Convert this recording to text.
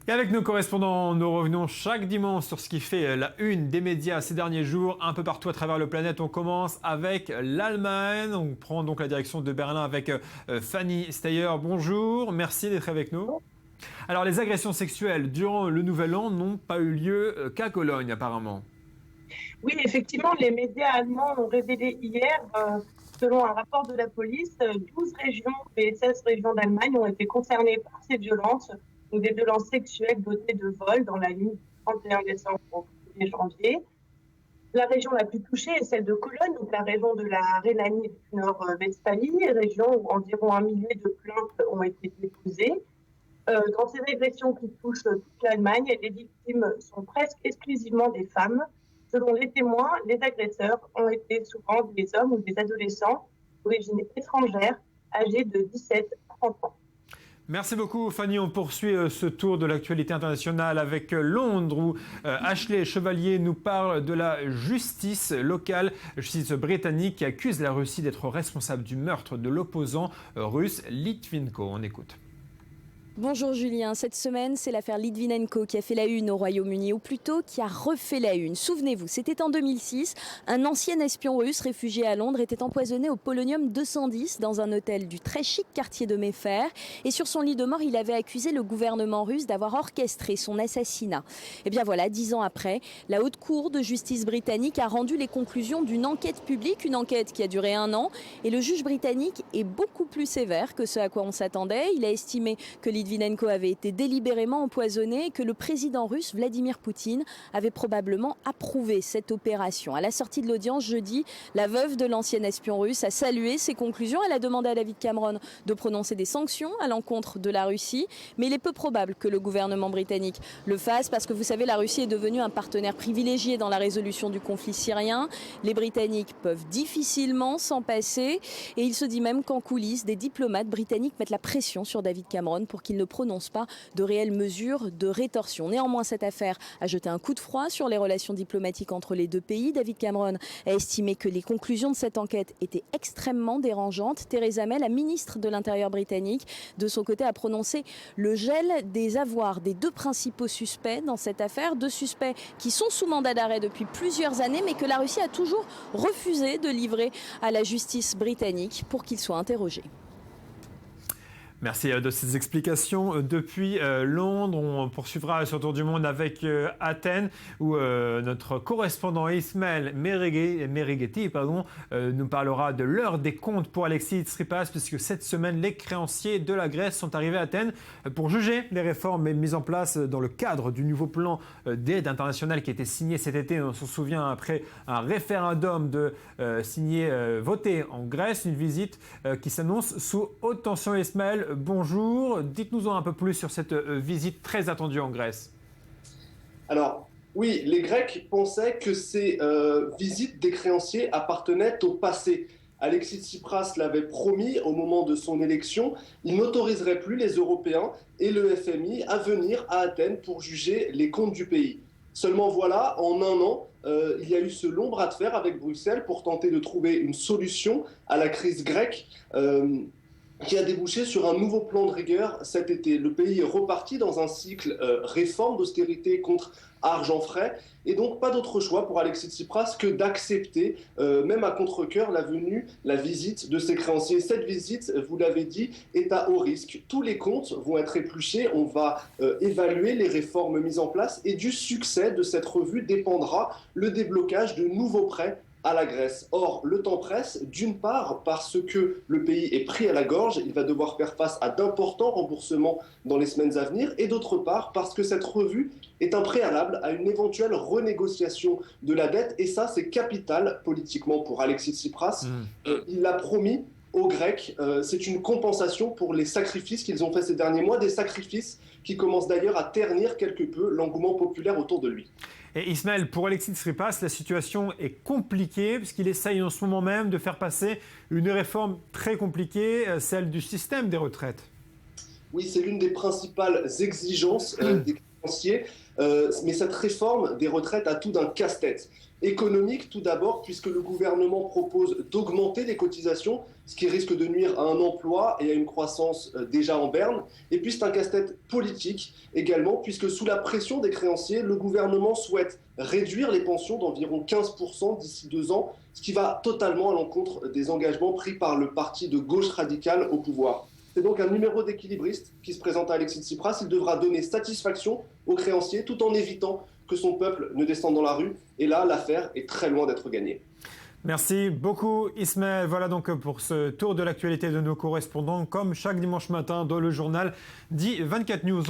Et avec nos correspondants, nous revenons chaque dimanche sur ce qui fait la une des médias ces derniers jours. Un peu partout à travers le planète, on commence avec l'Allemagne. On prend donc la direction de Berlin avec Fanny Steyer. Bonjour, merci d'être avec nous. Alors les agressions sexuelles durant le Nouvel An n'ont pas eu lieu qu'à Cologne apparemment. Oui, effectivement, les médias allemands ont révélé hier, selon un rapport de la police, 12 régions et 16 régions d'Allemagne ont été concernées par ces violences, ou des violences sexuelles dotées de vols dans la nuit du 31 décembre au 1er janvier. La région la plus touchée est celle de Cologne, donc la région de la Rhénanie-Nord-Westphalie, région où environ 1 millier de plaintes ont été déposées. Dans ces agressions qui touchent toute l'Allemagne, les victimes sont presque exclusivement des femmes. Selon les témoins, les agresseurs ont été souvent des hommes ou des adolescents d'origine étrangère, âgés de 17 à 30 ans. Merci beaucoup Fanny, on poursuit ce tour de l'actualité internationale avec Londres où Ashley Chevalier nous parle de la justice locale, justice britannique qui accuse la Russie d'être responsable du meurtre de l'opposant russe Litvinenko. On écoute. Bonjour Julien, cette semaine c'est l'affaire Litvinenko qui a fait la une au Royaume-Uni, ou plutôt qui a refait la une. Souvenez-vous, c'était en 2006, un ancien espion russe réfugié à Londres était empoisonné au polonium 210 dans un hôtel du très chic quartier de Mayfair, et sur son lit de mort il avait accusé le gouvernement russe d'avoir orchestré son assassinat. Et bien voilà, 10 ans après, la haute cour de justice britannique a rendu les conclusions d'une enquête publique, une enquête qui a duré 1 an, et le juge britannique est beaucoup plus sévère que ce à quoi on s'attendait. Il a estimé que Litvinenko avait été délibérément empoisonné et que le président russe Vladimir Poutine avait probablement approuvé cette opération. À la sortie de l'audience jeudi, la veuve de l'ancien espion russe a salué ces conclusions. Elle a demandé à David Cameron de prononcer des sanctions à l'encontre de la Russie, mais il est peu probable que le gouvernement britannique le fasse parce que vous savez, la Russie est devenue un partenaire privilégié dans la résolution du conflit syrien. Les Britanniques peuvent difficilement s'en passer et il se dit même qu'en coulisses, des diplomates britanniques mettent la pression sur David Cameron pour qu'il ne prononce pas de réelles mesures de rétorsion. Néanmoins, cette affaire a jeté un coup de froid sur les relations diplomatiques entre les deux pays. David Cameron a estimé que les conclusions de cette enquête étaient extrêmement dérangeantes. Theresa May, la ministre de l'Intérieur britannique, de son côté, a prononcé le gel des avoirs des 2 principaux suspects dans cette affaire. 2 suspects qui sont sous mandat d'arrêt depuis plusieurs années, mais que la Russie a toujours refusé de livrer à la justice britannique pour qu'ils soient interrogés. Merci de ces explications. Depuis Londres, on poursuivra ce tour du monde avec Athènes, où notre correspondant Ismaël Merigeti nous parlera de l'heure des comptes pour Alexis Tsipras, puisque cette semaine, les créanciers de la Grèce sont arrivés à Athènes pour juger les réformes mises en place dans le cadre du nouveau plan d'aide internationale qui a été signé cet été. On s'en souvient après un référendum voté en Grèce, une visite qui s'annonce sous haute tension. Ismaël, bonjour, dites-nous-en un peu plus sur cette visite très attendue en Grèce. Alors, oui, les Grecs pensaient que ces visites des créanciers appartenaient au passé. Alexis Tsipras l'avait promis au moment de son élection, il n'autoriserait plus les Européens et le FMI à venir à Athènes pour juger les comptes du pays. Seulement voilà, en 1 an, il y a eu ce long bras de fer avec Bruxelles pour tenter de trouver une solution à la crise grecque. Qui a débouché sur un nouveau plan de rigueur cet été. Le pays est reparti dans un cycle réforme d'austérité contre argent frais, et donc pas d'autre choix pour Alexis Tsipras que d'accepter, même à contre-cœur, la visite de ses créanciers. Cette visite, vous l'avez dit, est à haut risque. Tous les comptes vont être épluchés, on va évaluer les réformes mises en place, et du succès de cette revue dépendra le déblocage de nouveaux prêts à la Grèce. Or, le temps presse, d'une part parce que le pays est pris à la gorge, il va devoir faire face à d'importants remboursements dans les semaines à venir, et d'autre part parce que cette revue est un préalable à une éventuelle renégociation de la dette, et ça c'est capital politiquement pour Alexis Tsipras. Il l'a promis aux Grecs, c'est une compensation pour les sacrifices qu'ils ont fait ces derniers mois, des sacrifices qui commencent d'ailleurs à ternir quelque peu l'engouement populaire autour de lui. Et Ismaël, pour Alexis Tsipras, la situation est compliquée puisqu'il essaye en ce moment même de faire passer une réforme très compliquée, celle du système des retraites. Oui, c'est l'une des principales exigences des créanciers, mais cette réforme des retraites a tout d'un casse-tête. Économique tout d'abord, puisque le gouvernement propose d'augmenter les cotisations, ce qui risque de nuire à un emploi et à une croissance déjà en berne. Et puis c'est un casse-tête politique également, puisque sous la pression des créanciers, le gouvernement souhaite réduire les pensions d'environ 15% d'ici 2 ans, ce qui va totalement à l'encontre des engagements pris par le parti de gauche radicale au pouvoir. C'est donc un numéro d'équilibriste qui se présente à Alexis Tsipras. Il devra donner satisfaction aux créanciers tout en évitant que son peuple ne descende dans la rue. Et là, l'affaire est très loin d'être gagnée. Merci beaucoup Ismaël. Voilà donc pour ce tour de l'actualité de nos correspondants, comme chaque dimanche matin dans le journal dit 24 News.